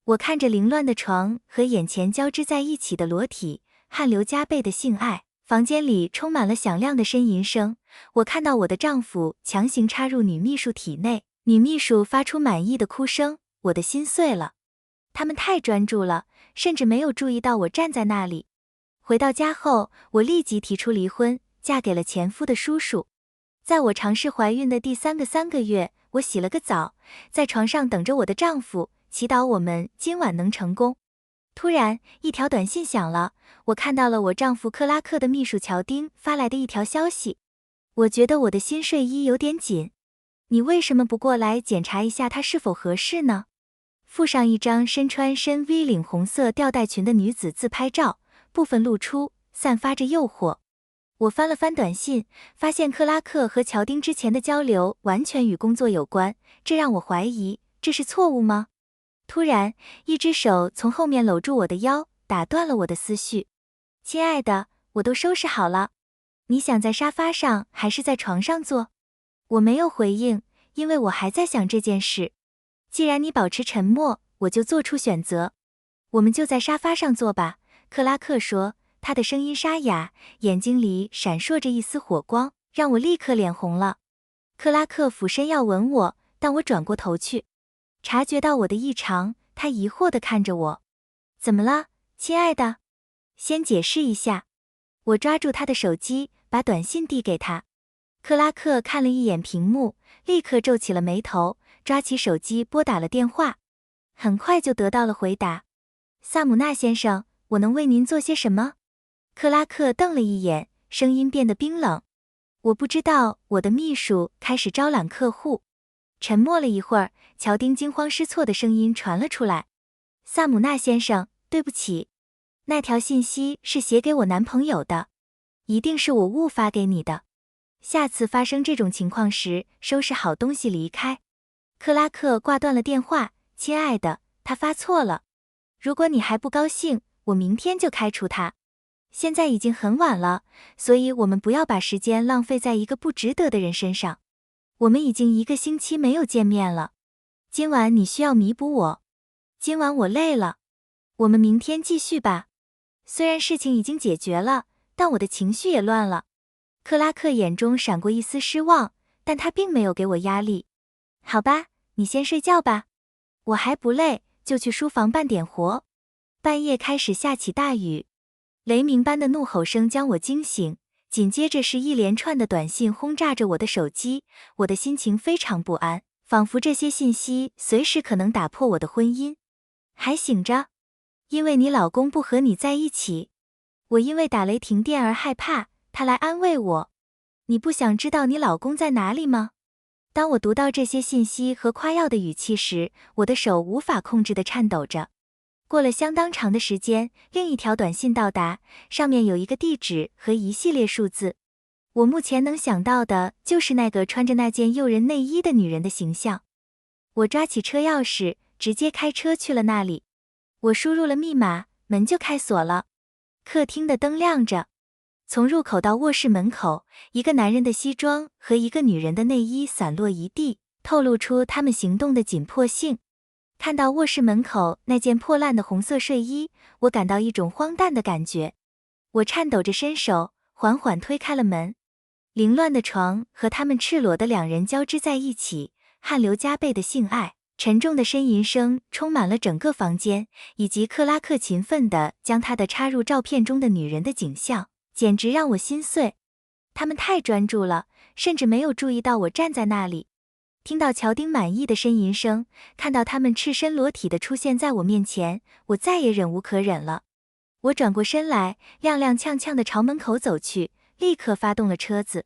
我看着凌乱的床和眼前交织在一起的裸体，汗流浃背的性爱，房间里充满了响亮的呻吟声。我看到我的丈夫强行插入女秘书体内，女秘书发出满意的哭声，我的心碎了。他们太专注了，甚至没有注意到我站在那里。回到家后，我立即提出离婚，嫁给了前夫的叔叔。在我尝试怀孕的第3个月，我洗了个澡，在床上等着我的丈夫，祈祷我们今晚能成功。突然，一条短信响了，我看到了我丈夫克拉克的秘书乔丁发来的一条消息。我觉得我的新睡衣有点紧，你为什么不过来检查一下它是否合适呢？附上一张身穿深 V 领红色吊带裙的女子自拍照，部分露出，散发着诱惑。我翻了翻短信，发现克拉克和乔丁之前的交流完全与工作有关，这让我怀疑，这是错误吗？突然，一只手从后面搂住我的腰，打断了我的思绪。亲爱的，我都收拾好了，你想在沙发上还是在床上坐？我没有回应，因为我还在想这件事。既然你保持沉默，我就做出选择。我们就在沙发上坐吧，克拉克说，他的声音沙哑，眼睛里闪烁着一丝火光，让我立刻脸红了。克拉克俯身要吻我，但我转过头去。察觉到我的异常，他疑惑地看着我。怎么了，亲爱的？先解释一下。我抓住他的手机，把短信递给他。克拉克看了一眼屏幕，立刻皱起了眉头，抓起手机拨打了电话。很快就得到了回答。萨姆纳先生，我能为您做些什么？克拉克瞪了一眼，声音变得冰冷。我不知道，我的秘书开始招揽客户。沉默了一会儿，乔丁惊慌失措的声音传了出来。萨姆纳先生，对不起，那条信息是写给我男朋友的，一定是我误发给你的。下次发生这种情况时，收拾好东西离开。克拉克挂断了电话。亲爱的，他发错了。如果你还不高兴，我明天就开除他。现在已经很晚了，所以我们不要把时间浪费在一个不值得的人身上。我们已经1个星期没有见面了。今晚你需要弥补我。今晚我累了。我们明天继续吧。虽然事情已经解决了，但我的情绪也乱了。克拉克眼中闪过一丝失望，但他并没有给我压力。好吧，你先睡觉吧。我还不累，就去书房办点活。半夜开始下起大雨，雷鸣般的怒吼声将我惊醒，紧接着是一连串的短信轰炸着我的手机。我的心情非常不安，仿佛这些信息随时可能打破我的婚姻。还醒着？因为你老公不和你在一起。我因为打雷停电而害怕，他来安慰我。你不想知道你老公在哪里吗？当我读到这些信息和夸耀的语气时，我的手无法控制地颤抖着。过了相当长的时间，另一条短信到达，上面有一个地址和一系列数字。我目前能想到的就是那个穿着那件诱人内衣的女人的形象。我抓起车钥匙，直接开车去了那里。我输入了密码，门就开锁了。客厅的灯亮着。从入口到卧室门口，一个男人的西装和一个女人的内衣散落一地，透露出他们行动的紧迫性。看到卧室门口那件破烂的红色睡衣，我感到一种荒诞的感觉。我颤抖着伸手，缓缓推开了门。凌乱的床和他们赤裸的两人交织在一起，汗流浃背的性爱，沉重的呻吟声充满了整个房间，以及克拉克勤奋地将他的插入照片中的女人的景象，简直让我心碎。他们太专注了，甚至没有注意到我站在那里。听到乔丁满意的呻吟声，看到他们赤身裸体的出现在我面前，我再也忍无可忍了。我转过身来，踉踉跄跄地朝门口走去，立刻发动了车子。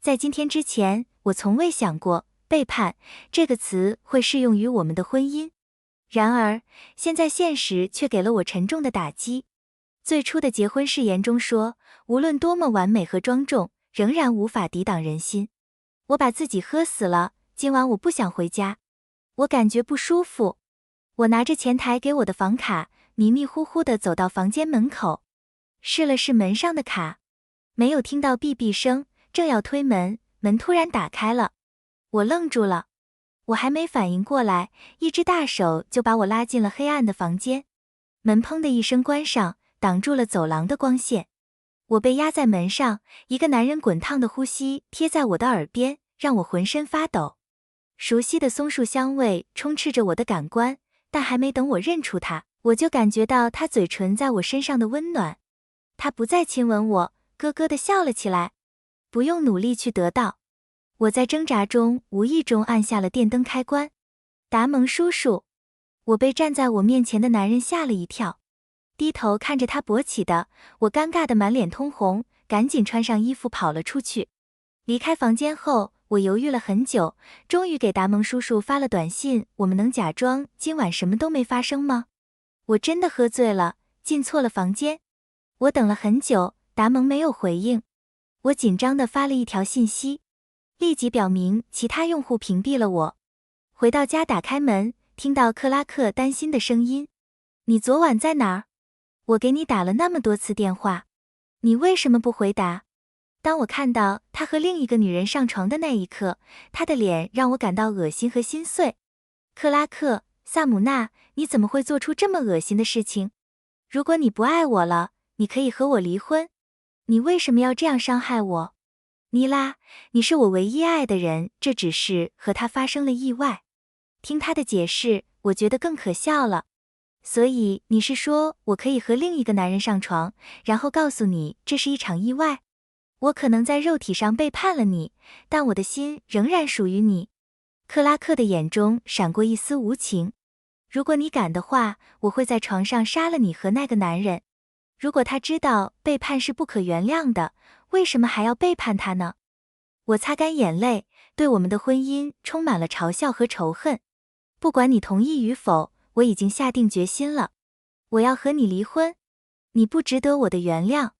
在今天之前，我从未想过背叛这个词会适用于我们的婚姻。然而，现在现实却给了我沉重的打击。最初的结婚誓言中说，无论多么完美和庄重，仍然无法抵挡人心。我把自己喝死了，今晚我不想回家。我感觉不舒服。我拿着前台给我的房卡，迷迷糊糊地走到房间门口，试了试门上的卡，没有听到哔哔声，正要推门，门突然打开了。我愣住了。我还没反应过来，一只大手就把我拉进了黑暗的房间。门砰的一声关上，挡住了走廊的光线。我被压在门上，一个男人滚烫的呼吸贴在我的耳边，让我浑身发抖。熟悉的松树香味充斥着我的感官，但还没等我认出他，我就感觉到他嘴唇在我身上的温暖。他不再亲吻我，咯咯地笑了起来。不用努力去得到。我在挣扎中无意中按下了电灯开关。达蒙叔叔，我被站在我面前的男人吓了一跳。低头看着他勃起的，我尴尬得满脸通红，赶紧穿上衣服跑了出去。离开房间后，我犹豫了很久，终于给达蒙叔叔发了短信，我们能假装今晚什么都没发生吗？我真的喝醉了，进错了房间。我等了很久，达蒙没有回应。我紧张地发了一条信息，立即表明其他用户屏蔽了我。回到家打开门，听到克拉克担心的声音：你昨晚在哪儿？我给你打了那么多次电话，你为什么不回答？当我看到他和另一个女人上床的那一刻，他的脸让我感到恶心和心碎。克拉克，萨姆纳，你怎么会做出这么恶心的事情？如果你不爱我了，你可以和我离婚。你为什么要这样伤害我？尼拉，你是我唯一爱的人，这只是和他发生了意外。听他的解释，我觉得更可笑了。所以你是说我可以和另一个男人上床，然后告诉你这是一场意外？我可能在肉体上背叛了你，但我的心仍然属于你。克拉克的眼中闪过一丝无情。如果你敢的话，我会在床上杀了你和那个男人。如果他知道背叛是不可原谅的，为什么还要背叛他呢？我擦干眼泪，对我们的婚姻充满了嘲笑和仇恨。不管你同意与否，我已经下定决心了。我要和你离婚。你不值得我的原谅。